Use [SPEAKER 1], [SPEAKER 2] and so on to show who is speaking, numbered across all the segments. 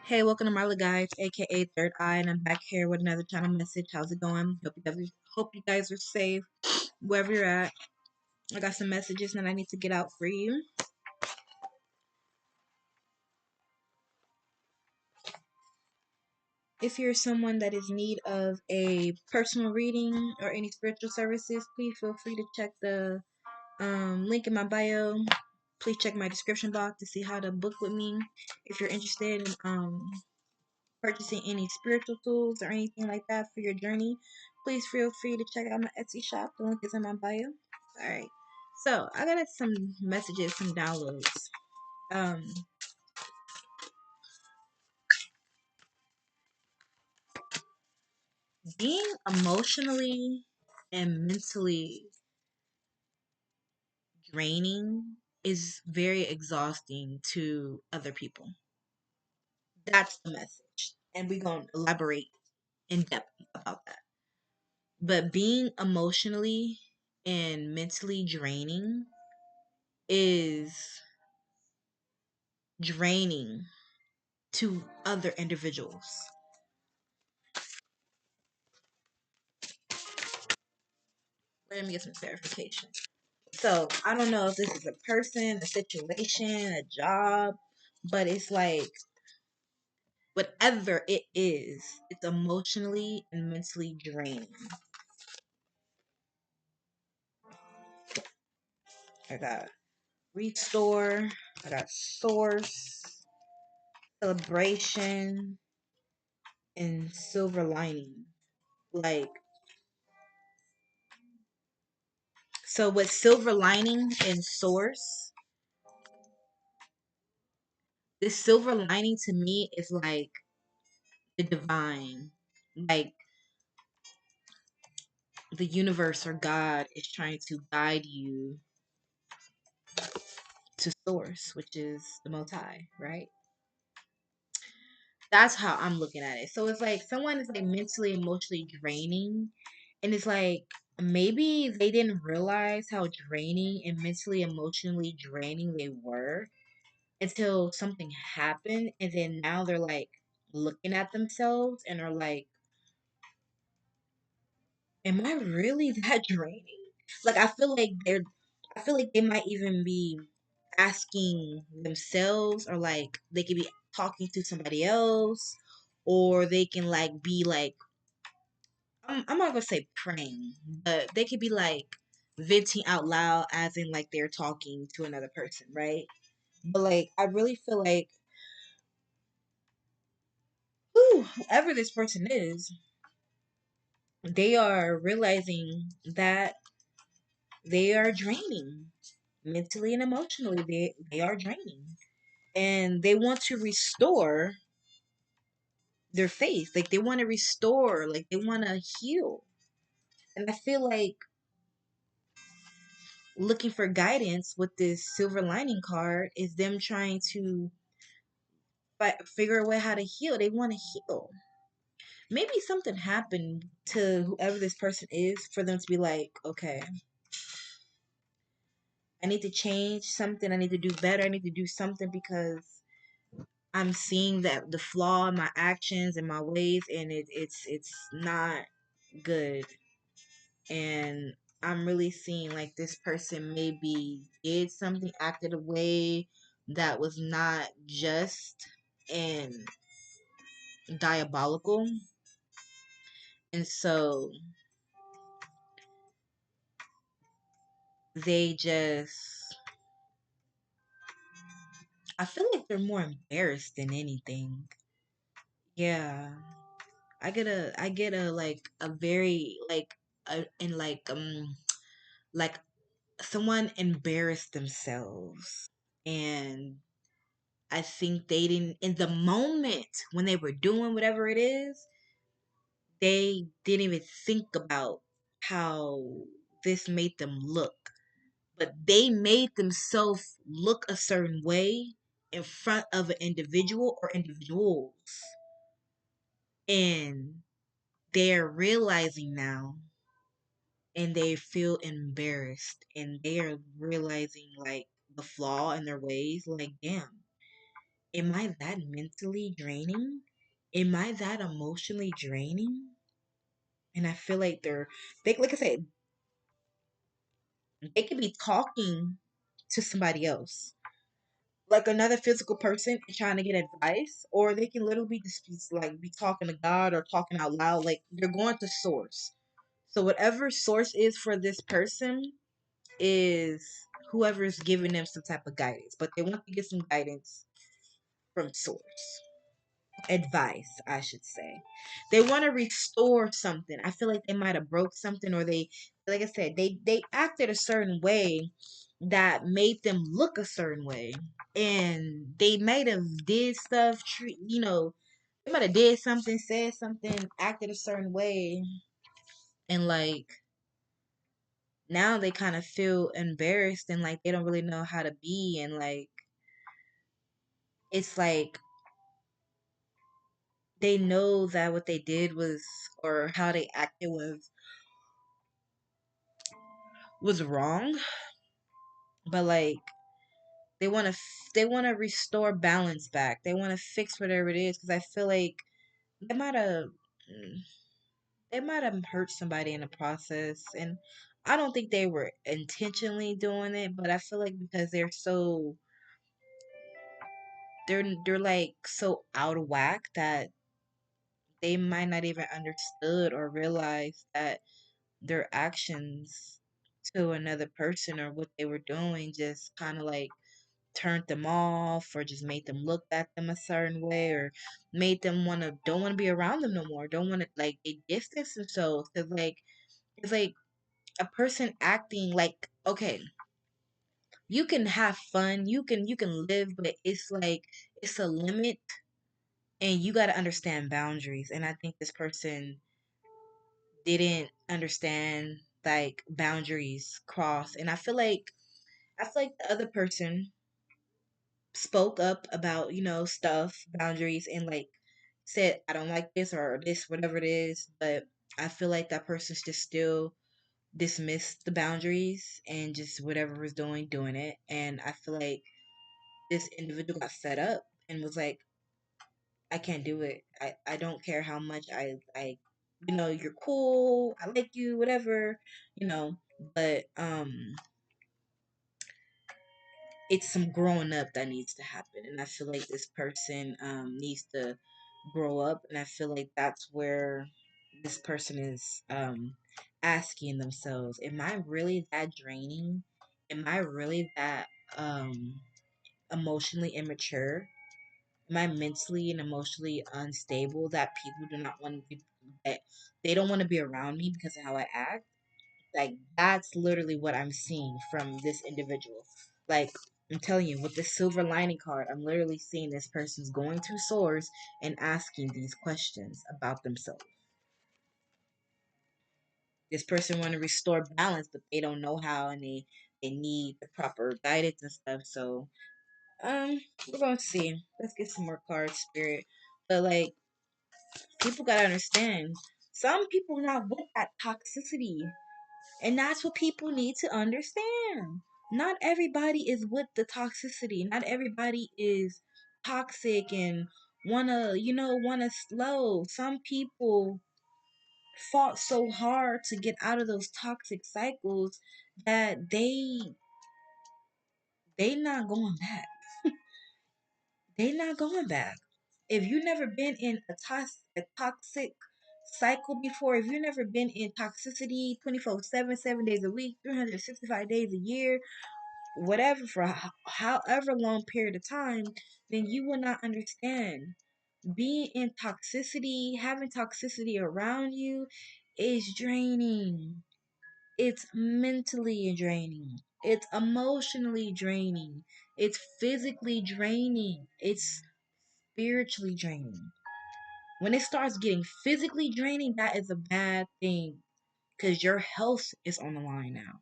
[SPEAKER 1] Hey, welcome to Marla Guys, aka Third Eye, and I'm back here with another channel message. How's it going? Hope you guys are safe wherever you're at. I got some messages that I need to get out for you. If you're someone that is in need of a personal reading or any spiritual services, please feel free to check the link in my bio. Please check my description box to see how to book with me. If you're interested in purchasing any spiritual tools or anything like that for your journey, please feel free to check out my Etsy shop. The link is in my bio. Alright. So I got some messages, some downloads. Um Being emotionally and mentally draining is very exhausting to other people. That's the message. And we're gonna elaborate in depth about that. But being emotionally and mentally draining is draining to other individuals. Let me get some clarification. So I don't know if this is a person, a situation, a job, but it's like whatever it is, it's emotionally and mentally draining. I got restore, I got source, celebration, and silver lining. Like, so with silver lining and source, this silver lining to me is like the divine. Like the universe or God is trying to guide you to source, which is the Most High, right? That's how I'm looking at it. So it's like someone is like mentally, emotionally draining, and it's like maybe they didn't realize how draining and mentally, emotionally draining they were until something happened, and then now they're like looking at themselves and are like, am I really that draining? Like I feel like they might even be asking themselves, or like they could be talking to somebody else, or they can like be like, I'm not gonna say praying, but they could be like venting out loud as in like they're talking to another person, right? But like I really feel like whoever this person is, they are realizing that they are draining mentally and emotionally. They are draining, and they want to restore their faith. Like they want to restore, like they want to heal. And I feel like looking for guidance with this silver lining card is them trying to figure a way how to heal. They want to heal. Maybe something happened to whoever this person is for them to be like, okay, I need to change something. I need to do better. I need to do something because I'm seeing that the flaw in my actions and my ways, and it's not good. And I'm really seeing like this person maybe did something, acted a way that was not just and diabolical. And so they just, I feel like they're more embarrassed than anything. Yeah. I get a like a very like a and like someone embarrassed themselves, and I think they didn't, in the moment when they were doing whatever it is, they didn't even think about how this made them look. But they made themselves look a certain way in front of an individual or individuals. And they're realizing now, and they feel embarrassed, and they are realizing like the flaw in their ways. Like, damn, am I that mentally draining? Am I that emotionally draining? And I feel like they, like I said, they could be talking to somebody else, like another physical person and trying to get advice, or they can literally be just like be talking to God or talking out loud. Like they're going to source. So whatever source is for this person is whoever is giving them some type of guidance, but they want to get some guidance from source. Advice, I should say. They want to restore something. I feel like they might have broke something, or they, like I said, they acted a certain way that made them look a certain way, and they might have did stuff. They might have did something, said something, acted a certain way, and like now they kind of feel embarrassed and like they don't really know how to be, and like it's like they know that what they did was, or how they acted was wrong, but like they want to restore balance back. They want to fix whatever it is, because I feel like they might have mm, they might have hurt somebody in the process, and I don't think they were intentionally doing it, but I feel like because they're like so out of whack that they might not even understood or realize that their actions to another person or what they were doing just kind of like turned them off, or just made them look at them a certain way, or made them don't want to be around them no more, don't want to, like, they distance themselves, because like it's like a person acting like, okay, you can have fun, you can live, but it's like it's a limit, and you got to understand boundaries. And I think this person didn't understand like boundaries cross, and I feel like the other person spoke up about, stuff, boundaries, and like said, I don't like this or this, whatever it is. But I feel like that person's just still dismissed the boundaries and just whatever was doing it. And I feel like this individual got fed up and was like, I can't do it. I don't care how much you're cool, I like you, whatever, you know, but it's some growing up that needs to happen, and I feel like this person needs to grow up, and I feel like that's where this person is asking themselves, am I really that draining? Am I really that um emotionally immature? Am I mentally and emotionally unstable that people do not want to be, that they don't want to be around me because of how I act? Like that's literally what I'm seeing from this individual. Like I'm telling you, with the silver lining card, I'm literally seeing this person's going to source and asking these questions about themselves. This person want to restore balance, but they don't know how, and they need the proper guidance and stuff. So we're going to see. Let's get some more cards, spirit. But like people gotta understand, some people not with that toxicity. And that's what people need to understand. Not everybody is with the toxicity. Not everybody is toxic and wanna slow. Some people fought so hard to get out of those toxic cycles that they not going back. They not going back. If you never been in a toxic cycle before, if you never been in toxicity 24/7, 7 days a week, 365 days a year, whatever, for however long period of time, then you will not understand. Being in toxicity, having toxicity around you is draining. It's mentally draining. It's emotionally draining. It's physically draining. It's spiritually draining. When it starts getting physically draining, that is a bad thing, because your health is on the line now.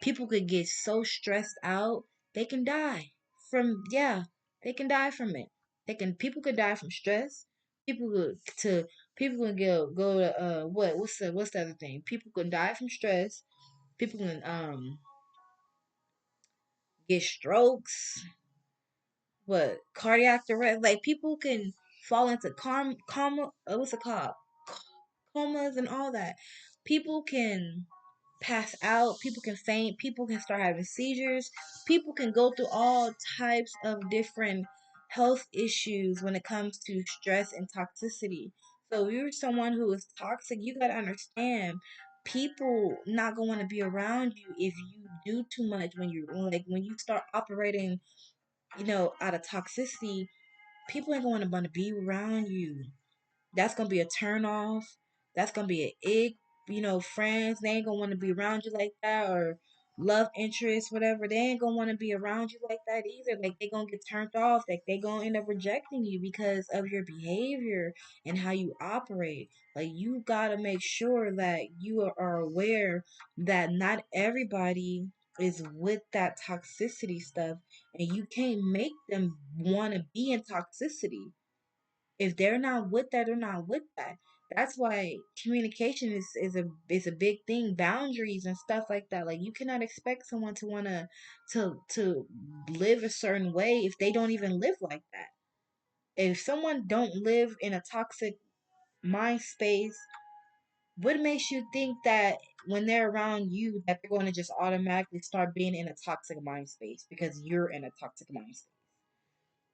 [SPEAKER 1] People could get so stressed out, they can die from, yeah, they can die from it. People could die from stress. People could to people can go to what's the other thing? People can die from stress. People can get strokes. what cardiac arrest. Like people can fall into what's it called? Comas and all that. People can pass out, people can faint, people can start having seizures, people can go through all types of different health issues when it comes to stress and toxicity. So if you're someone who is toxic, you gotta understand people not gonna want to be around you if you do too much when you start operating, out of toxicity, people ain't gonna want to be around you. That's gonna be a turn off. That's gonna be an ick. Friends, they ain't gonna want to be around you like that, or love interest, whatever. They ain't gonna want to be around you like that either. Like they gonna get turned off. Like they gonna end up rejecting you because of your behavior and how you operate. Like you gotta make sure that you are aware that not everybody is with that toxicity stuff, and you can't make them want to be in toxicity. If they're not with that, they're not with that. That's why communication is a big thing. Boundaries and stuff like that. Like you cannot expect someone to wanna to live a certain way if they don't even live like that. If someone don't live in a toxic mind space, what makes you think that when they're around you that they're going to just automatically start being in a toxic mind space because you're in a toxic mind space?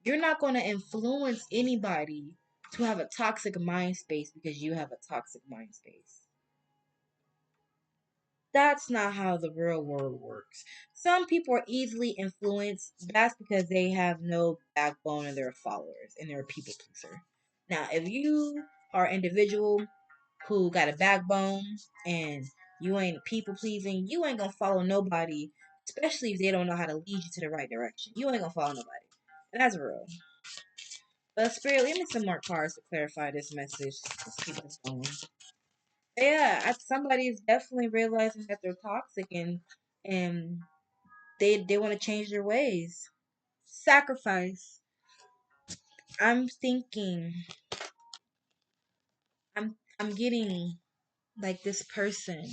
[SPEAKER 1] You're not going to influence anybody to have a toxic mind space because you have a toxic mind space. That's not how the real world works. Some people are easily influenced. That's because they have no backbone and they're followers and they're a people pleaser. Now, if you are an individual who got a backbone and you ain't people pleasing, you ain't gonna follow nobody, especially if they don't know how to lead you to the right direction. You ain't gonna follow nobody. And that's real. But Spirit, leave me some more cards to clarify this message. Let's keep this going. Yeah, somebody is definitely realizing that they're toxic and they want to change their ways. Sacrifice. I'm thinking. I'm getting like this person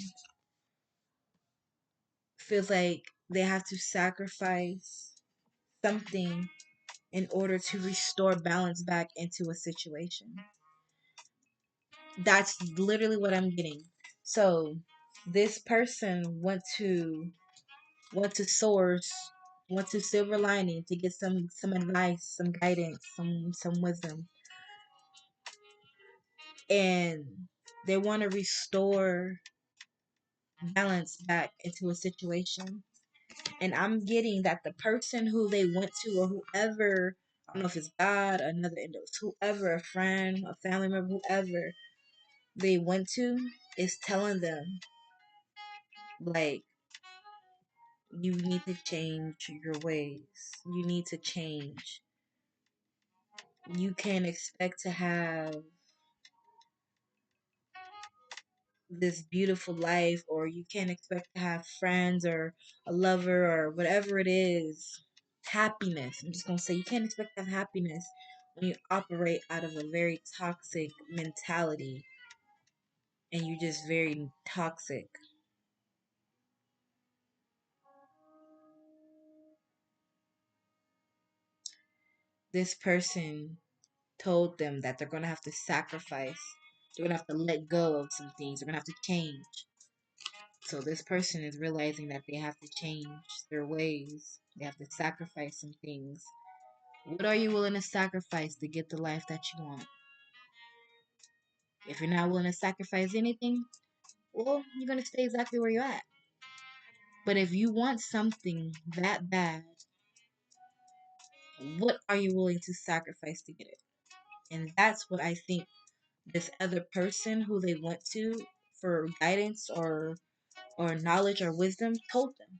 [SPEAKER 1] feels like they have to sacrifice something in order to restore balance back into a situation. That's literally what I'm getting. So this person went to source, went to silver lining to get some advice, some guidance, some wisdom, and they want to restore balance back into a situation. And I'm getting that the person who they went to, or whoever, I don't know if it's God, another whoever, a friend, a family member, whoever they went to, is telling them like, you need to change your ways. You need to change. You can't expect to have this beautiful life, or you can't expect to have friends or a lover or whatever it is. Happiness. I'm just going to say, you can't expect to have happiness when you operate out of a very toxic mentality and you're just very toxic. This person told them that they're going to have to sacrifice. They're going to have to let go of some things. They're going to have to change. So this person is realizing that they have to change their ways. They have to sacrifice some things. What are you willing to sacrifice to get the life that you want? If you're not willing to sacrifice anything, well, you're going to stay exactly where you're at. But if you want something that bad, what are you willing to sacrifice to get it? And that's what I think this other person who they went to for guidance or knowledge or wisdom told them.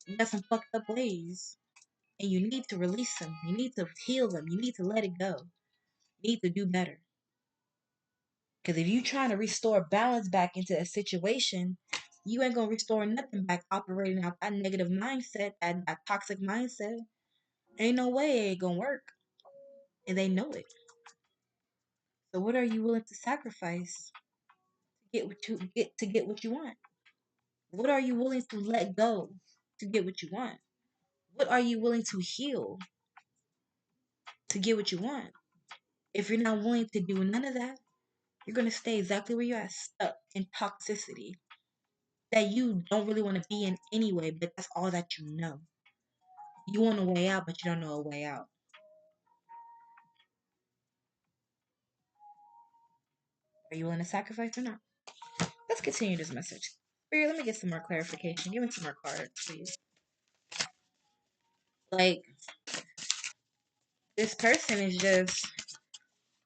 [SPEAKER 1] You got some fucked up ways, and you need to release them. You need to heal them. You need to let it go. You need to do better. Because if you trying to restore balance back into a situation, you ain't gonna restore nothing back operating out that negative mindset, that toxic mindset. Ain't no way it ain't gonna work. And they know it. So what are you willing to sacrifice to get what you want? What are you willing to let go to get what you want? What are you willing to heal? to get what you want. If you're not willing to do none of that, you're gonna stay exactly where you're at, stuck in toxicity that you don't really want to be in anyway, but that's all that you know. You want a way out, but you don't know a way out. Are you willing to sacrifice or not? Let's continue this message. Spirit, let me get some more clarification. Give me some more cards, please. Like, this person is just,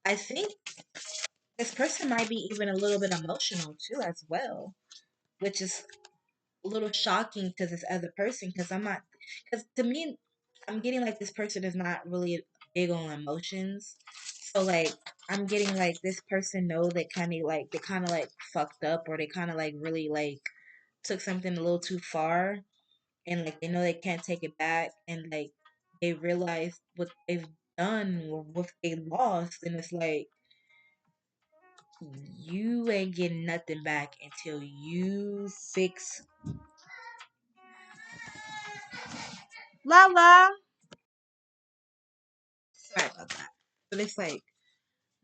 [SPEAKER 1] I think this person might be even a little bit emotional too, as well, which is a little shocking to this other person because I'm not, because to me, I'm getting like this person is not really big on emotions. So, like, I'm getting like this person know they kind of like fucked up, or they kind of like really like took something a little too far, and like they know they can't take it back, and like they realize what they've done or what they lost, and it's like you ain't getting nothing back until you fix. Lala. Sorry about that. But it's like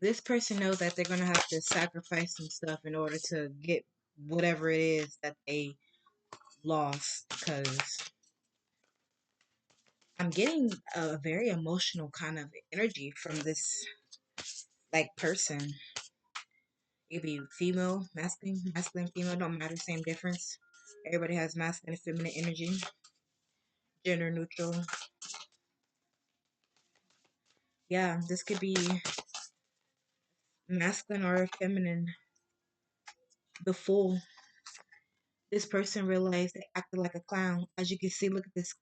[SPEAKER 1] this person knows that they're gonna have to sacrifice some stuff in order to get whatever it is that they lost. Because I'm getting a very emotional kind of energy from this like person. It could be female, masculine, female, don't matter, same difference. Everybody has masculine and feminine energy, gender neutral. Yeah, this could be masculine or feminine. The fool. This person realized they acted like a clown. As you can see, look at this.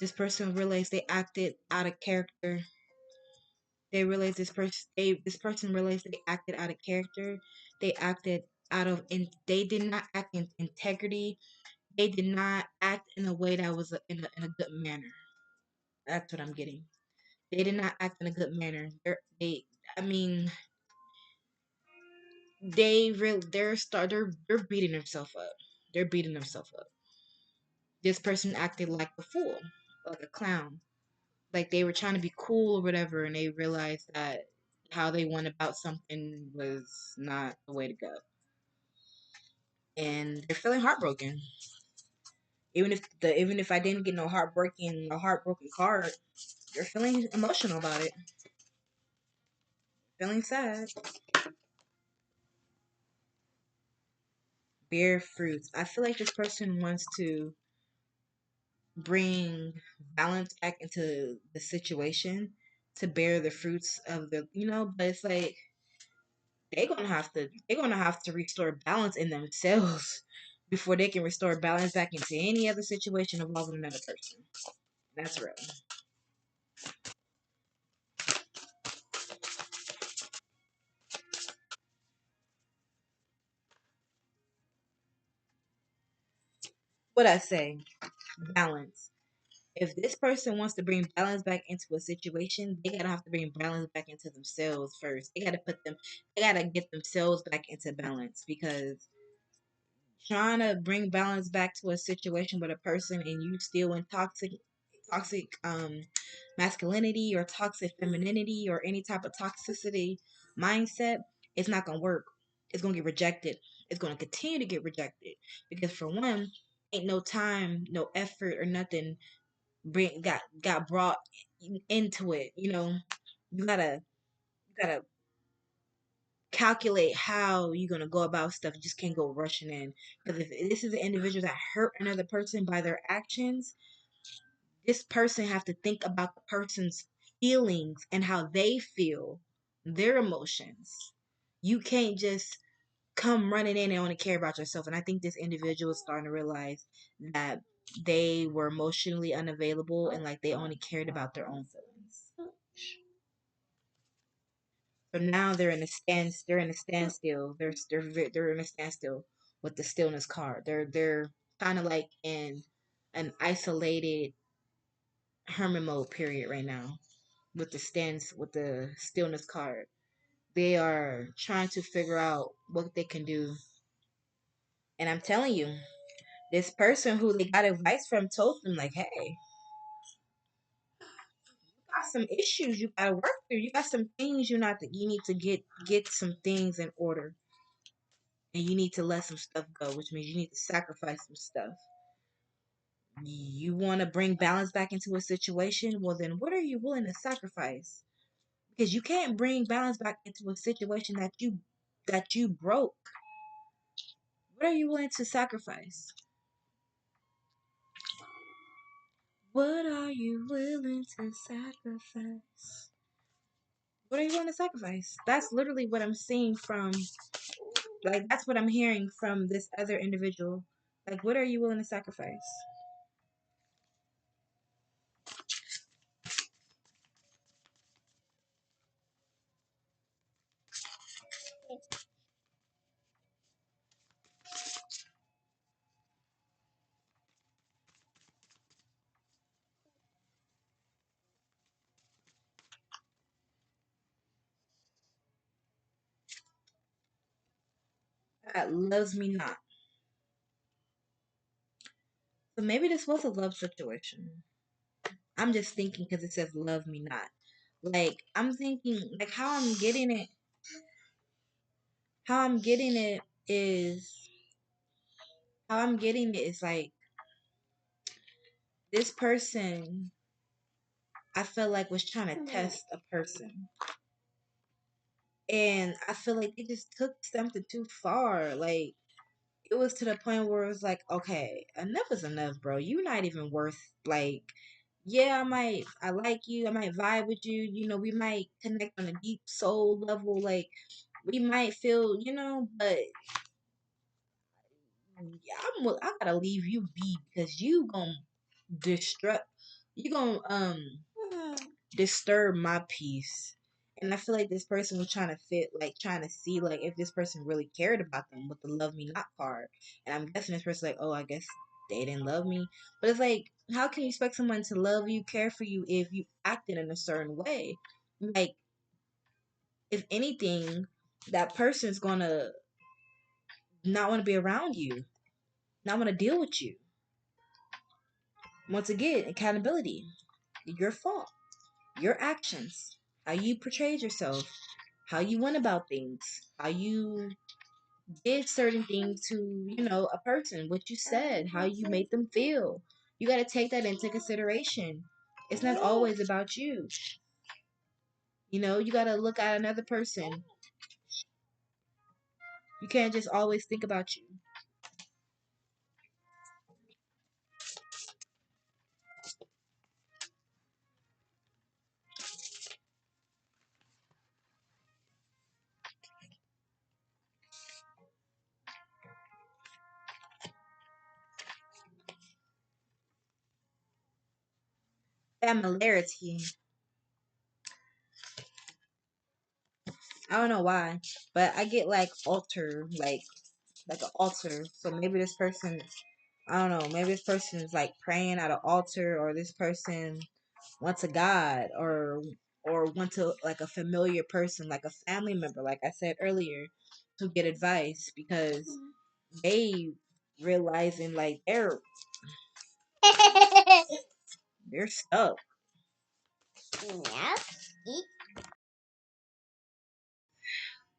[SPEAKER 1] This person realized they acted out of character. They realized this person realized they acted out of character. They acted out of they did not act in integrity. They did not act in a way that was in a good manner. That's what I'm getting. They did not act in a good manner. I mean, they're beating themselves up. They're beating themselves up. This person acted like a fool, like a clown, like they were trying to be cool or whatever, and they realized that how they went about something was not the way to go, and they're feeling heartbroken. Even if I didn't get no heartbroken card, they're feeling emotional about it, feeling sad. Bear fruits. I feel like this person wants to bring balance back into the situation to bear the fruits of but it's like they're gonna have to restore balance in themselves before they can restore balance back into any other situation involving another person. That's real. What I say, balance. If this person wants to bring balance back into a situation, they gotta have to bring balance back into themselves first. They gotta get themselves back into balance, because trying to bring balance back to a situation with a person and you still in toxic masculinity or toxic femininity or any type of toxicity mindset, it's not gonna work. It's gonna get rejected. It's gonna continue to get rejected, because for one, ain't no time, no effort or nothing got brought into it. You gotta calculate how you're gonna go about stuff. You just can't go rushing in, because if this is an individual that hurt another person by their actions, this person have to think about the person's feelings and how they feel, their emotions. You can't just come running in and only care about yourself. And I think this individual is starting to realize that they were emotionally unavailable, and like they only cared about their own feelings. So now they're in a standstill. They're in a standstill with the stillness card. They're kind of like in an isolated hermit mode period right now with the stillness card. They are trying to figure out what they can do. And I'm telling you, this person who they got advice from told them like, hey, you got some issues you gotta work through. You got some things you need to get some things in order, and you need to let some stuff go, which means you need to sacrifice some stuff. You want to bring balance back into a situation, well then what are you willing to sacrifice? Because you can't bring balance back into a situation that you broke. What are you willing to sacrifice? What are you willing to sacrifice? What are you willing to sacrifice? That's literally what I'm seeing from, like, that's what I'm hearing from this other individual. Like, what are you willing to sacrifice? That loves me not. So maybe this was a love situation. I'm just thinking because it says love me not. Like, I'm thinking, like, how I'm getting it is, how I'm getting it is like, this person, I feel like was trying to test a person. And I feel like they just took something too far. Like, it was to the point where it was like, okay, enough is enough, bro. You're not even worth, like, yeah, I like you, I might vibe with you, we might connect on a deep soul level, like, we might feel, but I gotta leave you be because disrupt, you gonna disturb my peace. And I feel like this person was trying to trying to see like if this person really cared about them with the love me not card. And I'm guessing this person's like, oh, I guess they didn't love me. But it's like, how can you expect someone to love you, care for you if you acted in a certain way? Like, if anything, that person's gonna not want to be around you, not want to deal with you. Once again, accountability. Your fault. Your actions. How you portrayed yourself. How you went about things. How you did certain things to, a person. What you said. How you made them feel. You got to take that into consideration. It's not always about you. You got to look at another person. You can't just always think about you. Familiarity. I don't know why, but I get like altar, like an altar. So maybe this person, I don't know, maybe this person is like praying at an altar, or this person wants a God, or want to like a familiar person, like a family member, like I said earlier, to get advice because they realizing like they're stuck.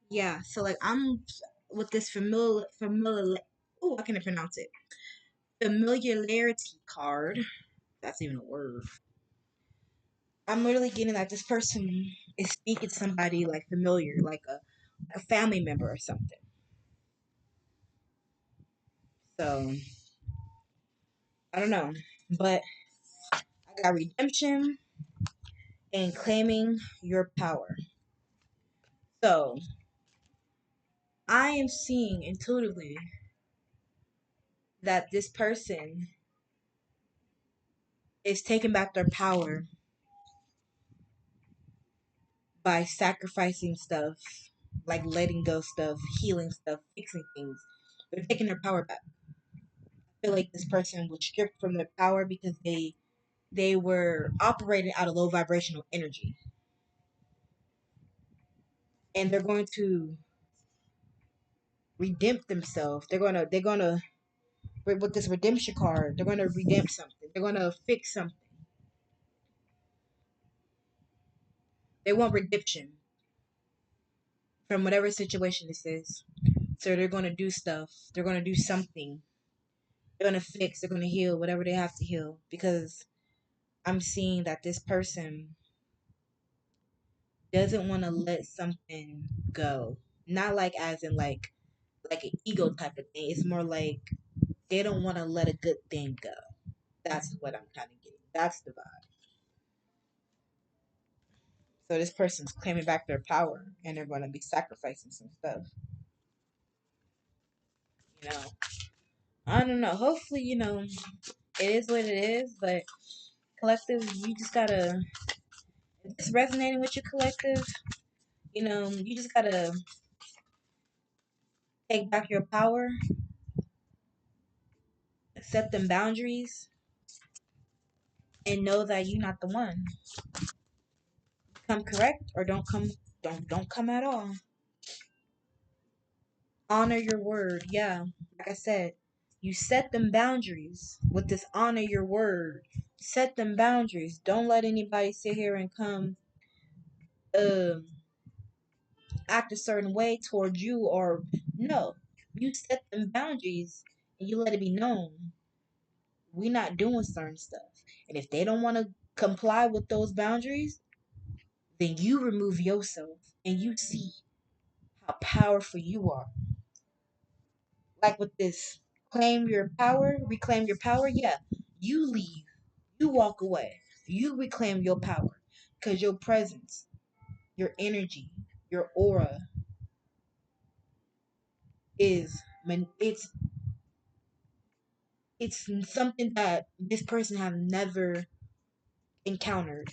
[SPEAKER 1] Yeah, so like I'm with this familiar. Oh, I can't pronounce it. Familiarity card. That's even a word. I'm literally getting that this person is speaking to somebody like familiar, like a family member or something. So I don't know, but I got redemption and claiming your power. So I am seeing intuitively that this person is taking back their power by sacrificing stuff, like letting go stuff, healing stuff, fixing things. They're taking their power back. I feel like this person was stripped from their power because they were operating out of low vibrational energy, and they're going to redeem themselves. They're gonna with this redemption card, they're gonna redeem something. They're gonna fix something. They want redemption from whatever situation this is. So they're gonna do stuff. They're gonna do something. They're gonna fix. They're gonna heal whatever they have to heal because I'm seeing that this person doesn't want to let something go. Not like as in like an ego type of thing. It's more like they don't want to let a good thing go. That's what I'm kind of getting. That's the vibe. So this person's claiming back their power, and they're going to be sacrificing some stuff. You know, I don't know. Hopefully, it is what it is. But collective, you just gotta. If it's resonating with your collective, you just gotta take back your power, set them boundaries, and know that you're not the one. Come correct or don't come at all. Honor your word. Yeah, like I said, you set them boundaries with this honor your word. Set them boundaries. Don't let anybody sit here and come um act a certain way towards you or no. You set them boundaries and you let it be known. We're not doing certain stuff. And if they don't want to comply with those boundaries, then you remove yourself and you see how powerful you are. Like with this claim your power, reclaim your power. Yeah, you leave, you walk away, you reclaim your power because your presence, your energy, your aura is it's something that this person have never encountered.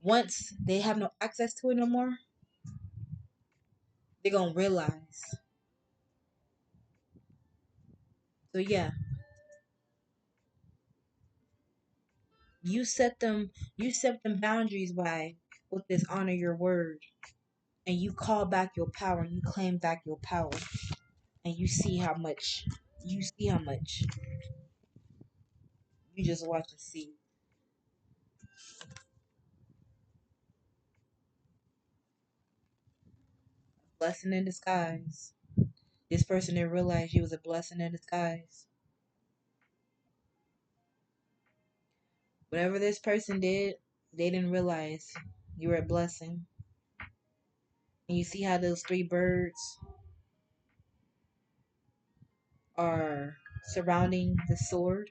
[SPEAKER 1] Once they have no access to it no more, they're gonna realize. So yeah, you set them boundaries by with this honor your word and you call back your power and you claim back your power and you see how much you just watch and see. Blessing in disguise. This person didn't realize you was a blessing in disguise. Whatever this person did, they didn't realize you were a blessing. And you see how those three birds are surrounding the sword?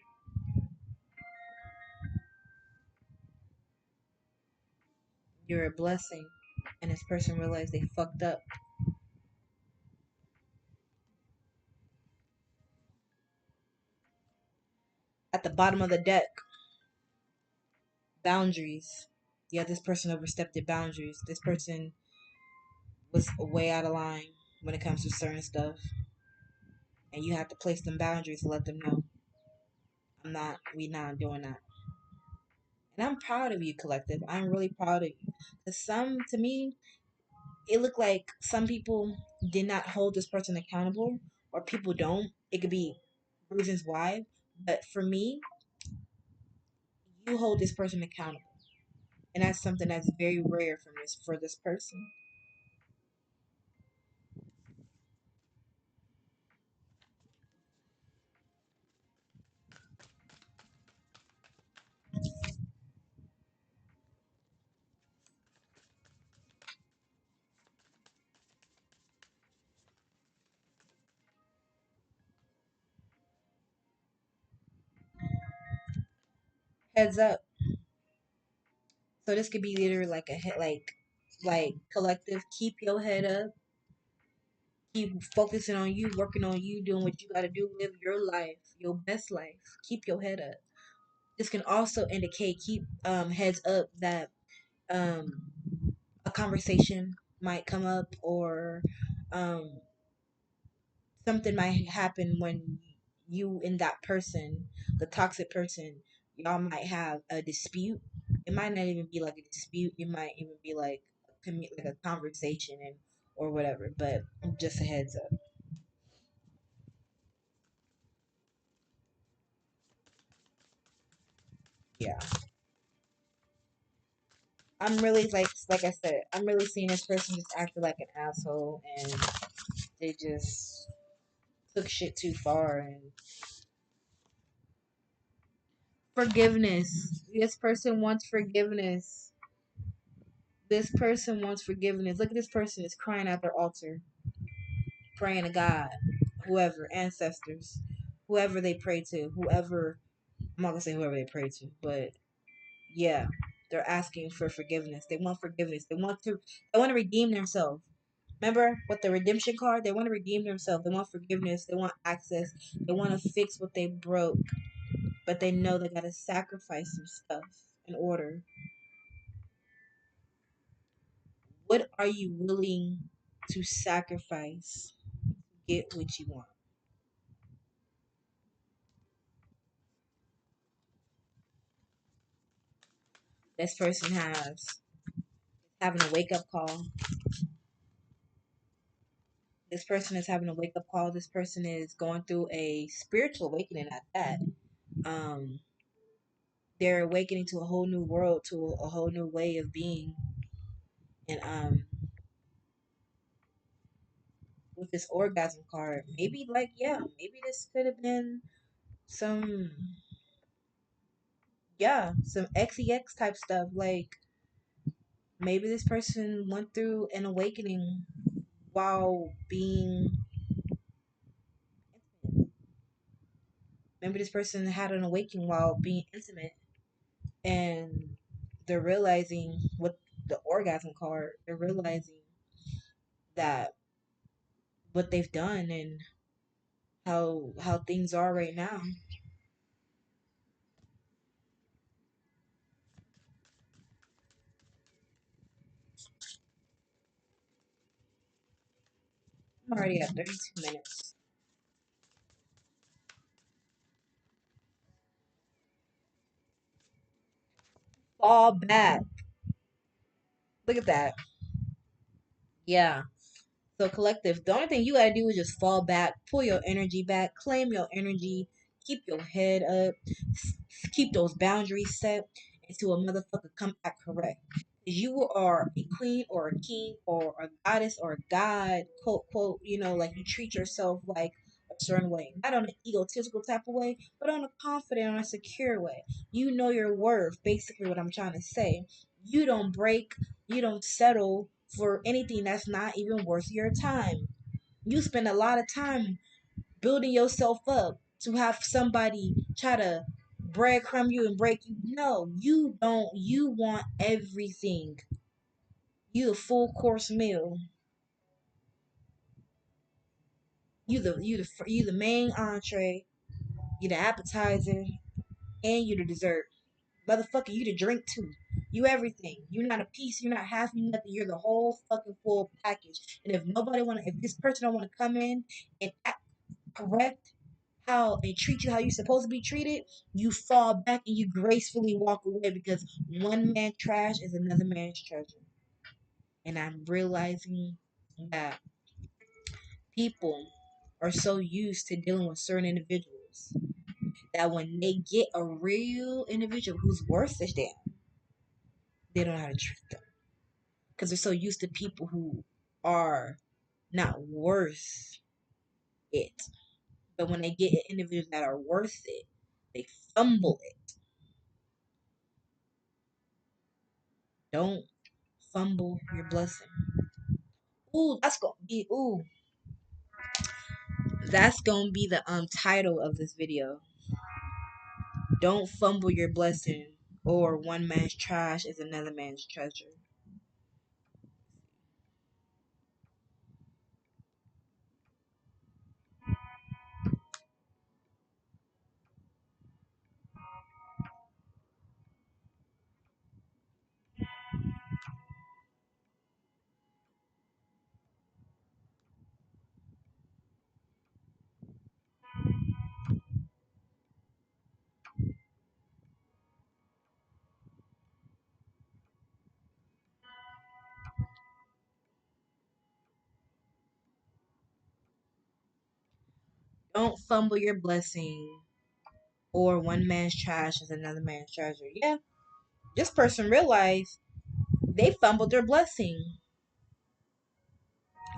[SPEAKER 1] You're a blessing. And this person realized they fucked up. At the bottom of the deck, boundaries. Yeah, this person overstepped their boundaries. This person was way out of line when it comes to certain stuff. And you have to place them boundaries to let them know we not doing that. And I'm proud of you, collective. I'm really proud of you. Cause to me, it looked like some people did not hold this person accountable, or people don't. It could be reasons why. But for me, you hold this person accountable. And that's something that's very rare for this person. Heads up. So this could be literally like a head like collective, keep your head up, keep focusing on you, working on you, doing what you gotta do, live your life, your best life. Keep your head up. This can also indicate keep heads up that um a conversation might come up or um something might happen when you and that person, the toxic person, y'all might have a dispute. It might not even be like a dispute. It might even be like a conversation and or whatever. But just a heads up. Yeah. I'm really like I said, I'm really seeing this person just acting like an asshole, and they just took shit too far. And forgiveness. This person wants forgiveness. This person wants forgiveness. Look at this person is crying at their altar, praying to God, whoever, ancestors, whoever they pray to, whoever. I'm not gonna say whoever they pray to, but yeah, they're asking for forgiveness. They want forgiveness. They want to redeem themselves. Remember with the redemption card, they want to redeem themselves. They want forgiveness. They want access. They want to fix what they broke, but they know they gotta sacrifice some stuff in order. What are you willing to sacrifice to get what you want? This person has having a wake up call. This person is having a wake up call. This person is going through a spiritual awakening at that. Um, they're awakening to a whole new world, to a whole new way of being. And with this orgasm card, maybe like yeah, maybe this could have been some some XEX type stuff. Like maybe this person went through an awakening while being intimate. Maybe this person had an awakening while being intimate, and they're realizing with the orgasm card, they're realizing that what they've done and how things are right now. I'm already at 32 minutes. Fall back. Look at that. Yeah. So collective, the only thing you gotta do is just fall back, pull your energy back, claim your energy, keep your head up, keep those boundaries set until a motherfucker come back correct. You are a queen or a king or a goddess or a god, quote quote, like you treat yourself like a certain way. Not on an egotistical type of way, but on a confident, on a secure way. You know your worth, basically what I'm trying to say. You don't break, you don't settle for anything that's not even worth your time. You spend a lot of time building yourself up to have somebody try to breadcrumb you and break you. No, you don't. You want everything. You the full course meal. You the main entree. You the appetizer, and you the dessert. Motherfucker, you the drink too. You everything. You're not a piece. You're not half. You nothing. You're the whole fucking full package. And if this person don't want to come in and act correct, how and treat you how you're supposed to be treated, you fall back and you gracefully walk away because one man's trash is another man's treasure. And I'm realizing that people are so used to dealing with certain individuals that when they get a real individual who's worth a damn, they don't know how to treat them because they're so used to people who are not worth it. But when they get individuals that are worth it, they fumble it. Don't fumble your blessing. Ooh, that's gonna be the title of this video. Don't fumble your blessing, or one man's trash is another man's treasure. Don't fumble your blessing, or one man's trash is another man's treasure. Yeah, this person realized They fumbled their blessing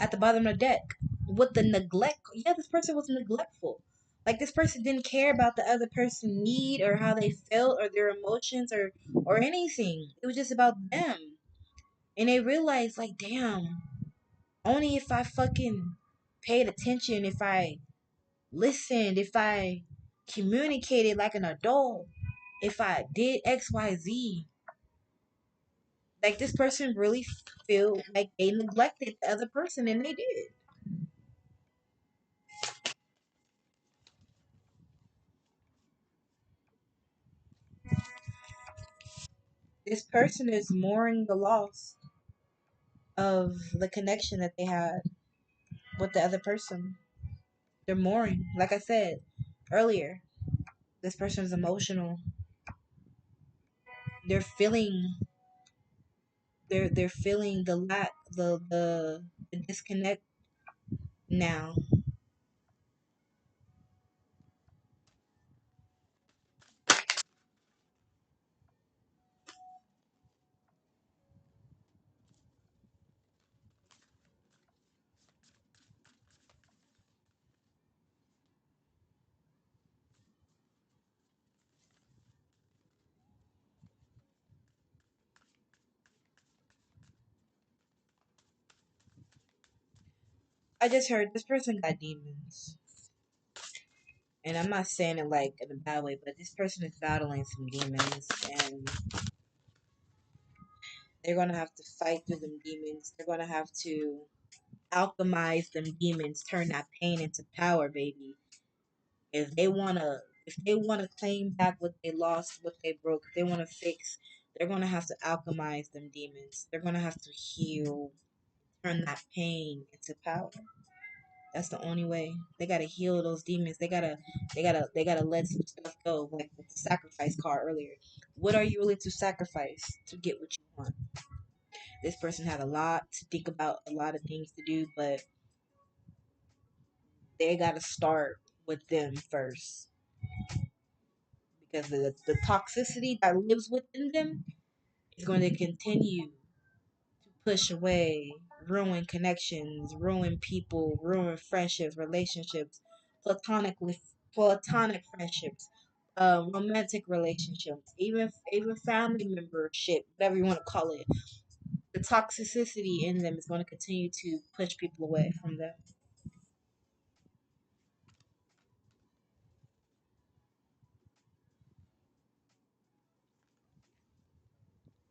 [SPEAKER 1] at the bottom of the deck with the neglect. Yeah, this person was neglectful. Like this person didn't care about the other person's need or how they felt or their emotions or anything. It was just about them. And they realized like, damn, only if I fucking paid attention, if I listened, if I communicated like an adult, if I did XYZ, like this person really feel like they neglected the other person and they did. This person is mourning the loss of the connection that they had with the other person. They're mourning. Like I said earlier, this person is emotional. They're feeling they're feeling the lack, the disconnect now. I just heard this person got demons. And I'm not saying it like in a bad way, but this person is battling some demons and they're gonna have to fight through them demons. They're gonna have to alchemize them demons, turn that pain into power, baby. If they wanna claim back what they lost, what they broke, if they wanna fix, they're gonna have to alchemize them demons. They're gonna have to heal, turn that pain into power. That's the only way. They gotta heal those demons. They gotta let some stuff go, like with the sacrifice card earlier. What are you willing to sacrifice to get what you want? This person had a lot to think about, a lot of things to do, but they gotta start with them first because the toxicity that lives within them is going to continue to push away, ruin connections, ruin people, ruin friendships, relationships, platonic platonic friendships, romantic relationships, even family membership, whatever you want to call it. The toxicity in them is going to continue to push people away from them.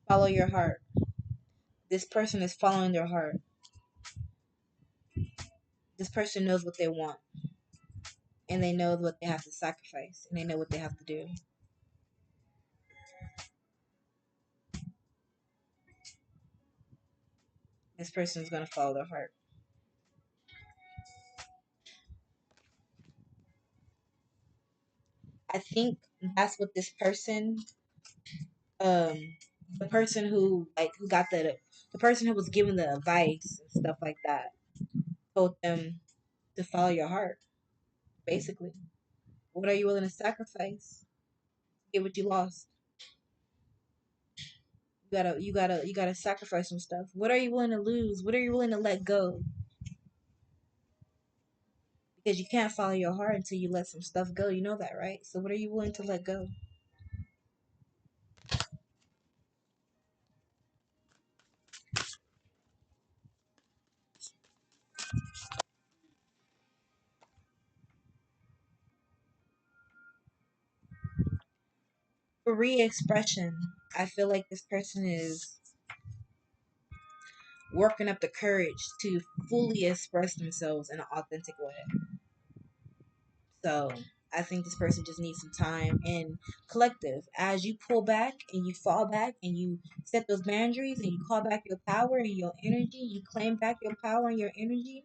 [SPEAKER 1] Follow your heart. This person is following their heart. This person knows what they want and they know what they have to sacrifice and they know what they have to do. This person is going to follow their heart. I think that's what this person, um, the person who got the person who was given the advice and stuff like that, told them to follow your heart. Basically, what are you willing to sacrifice? Get what you lost. You gotta sacrifice some stuff. What are you willing to lose? What are you willing to let go? Because you can't follow your heart until you let some stuff go. You know that, right? So what are you willing to let go? For re-expression, I feel like this person is working up the courage to fully express themselves in an authentic way. So I think this person just needs some time and collective. As you pull back and you fall back and you set those boundaries and you call back your power and your energy, you claim back your power and your energy.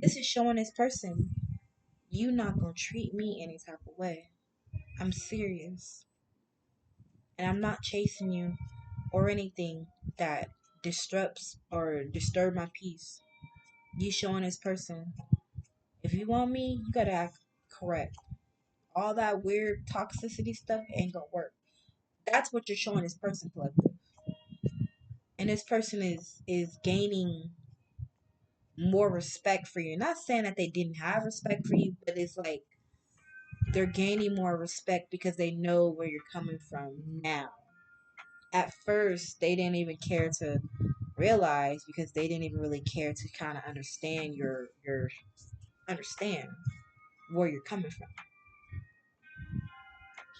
[SPEAKER 1] This is showing this person you not gonna treat me any type of way. I'm serious. And I'm not chasing you or anything that disrupts or disturb my peace. You showing this person if you want me, you gotta act correct. All that weird toxicity stuff ain't gonna work. That's what you're showing this person, collective. and this person is gaining more respect for you. Not saying that they didn't have respect for you, but it's like they're gaining more respect because they know where you're coming from now. At first, they didn't even care to realize because they didn't even really care to kind of understand where you're coming from.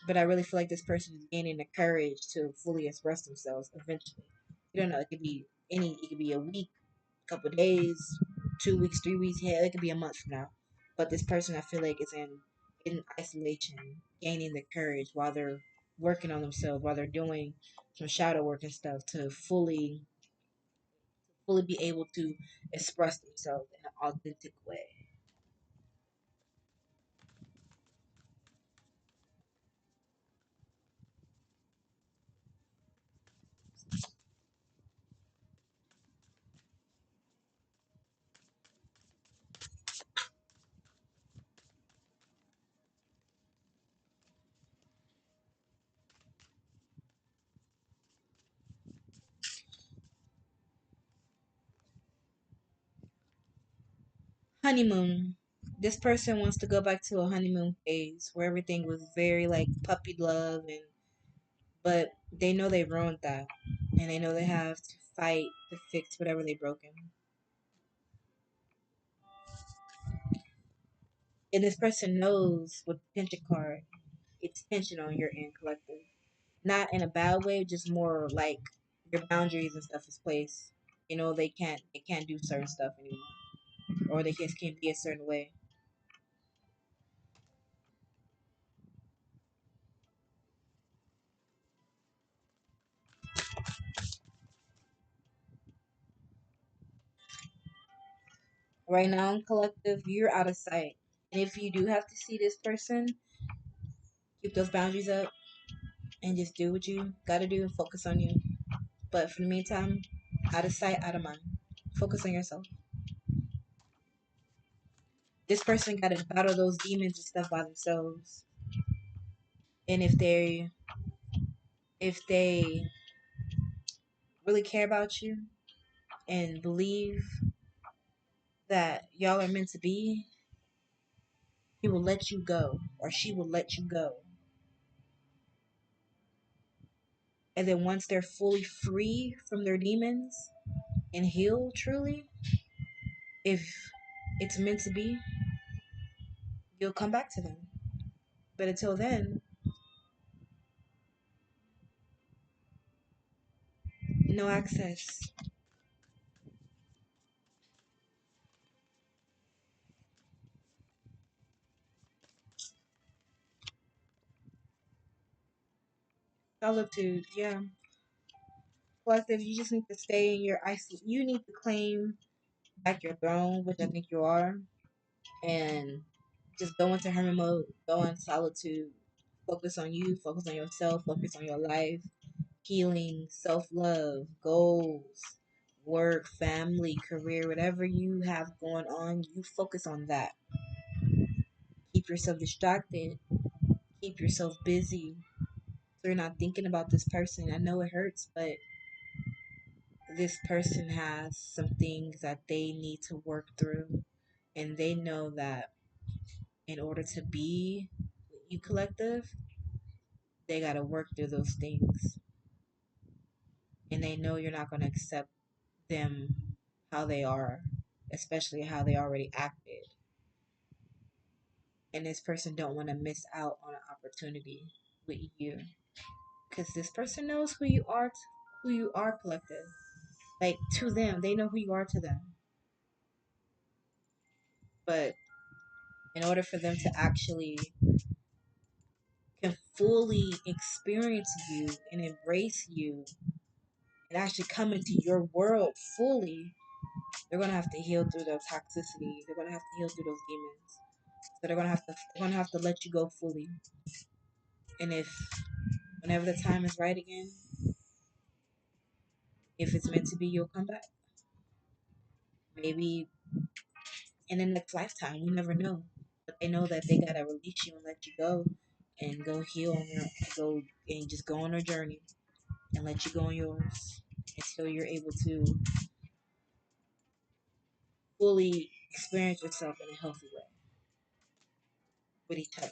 [SPEAKER 1] But I really feel like this person is gaining the courage to fully express themselves eventually. You don't know, it could be a week, a couple of days, 2 weeks, 3 weeks, hell, it could be a month from now. But this person I feel like is in isolation, gaining the courage while they're working on themselves, while they're doing some shadow work and stuff to fully be able to express themselves in an authentic way. Honeymoon. This person wants to go back to a honeymoon phase where everything was very like puppy love, and but they know they ruined that, and they know they have to fight to fix whatever they broken. And this person knows with the pension card, it's tension on your end, collective. Not in a bad way, just more like your boundaries and stuff is placed. You know they can't do certain stuff anymore, or they just can't be a certain way. Right now in collective, you're out of sight. And if you do have to see this person, keep those boundaries up and just do what you gotta do and focus on you. But for the meantime, out of sight, out of mind. Focus on yourself. This person got to battle those demons and stuff by themselves. And if they really care about you and believe that y'all are meant to be, he will let you go or she will let you go. And then once they're fully free from their demons and healed truly, if it's meant to be, you'll come back to them. But until then, no access. Solitude, yeah. Collective, you just need to stay in your you need to claim back your throne, which I think you are, and just go into hermit mode, go in solitude, focus on you, focus on yourself, focus on your life, healing, self love, goals, work, family, career, whatever you have going on, you focus on that. Keep yourself distracted, keep yourself busy so you're not thinking about this person. I know it hurts, but this person has some things that they need to work through, and they know that in order to be you collective, they got to work through those things, and they know you're not going to accept them how they are, especially how they already acted. And this person don't want to miss out on an opportunity with you because this person knows who you are collective. Like to them, they know who you are to them. But in order for them to actually can fully experience you and embrace you and actually come into your world fully, they're gonna have to heal through their toxicity. They're gonna have to heal through those demons. So they're gonna have to let you go fully. And if whenever the time is right again, if it's meant to be, you'll come back. Maybe in the next lifetime, you never know. But they know that they gotta release you and let you go and go heal on your go and just go on their journey and let you go on yours. and so you're able to fully experience yourself in a healthy way with each other.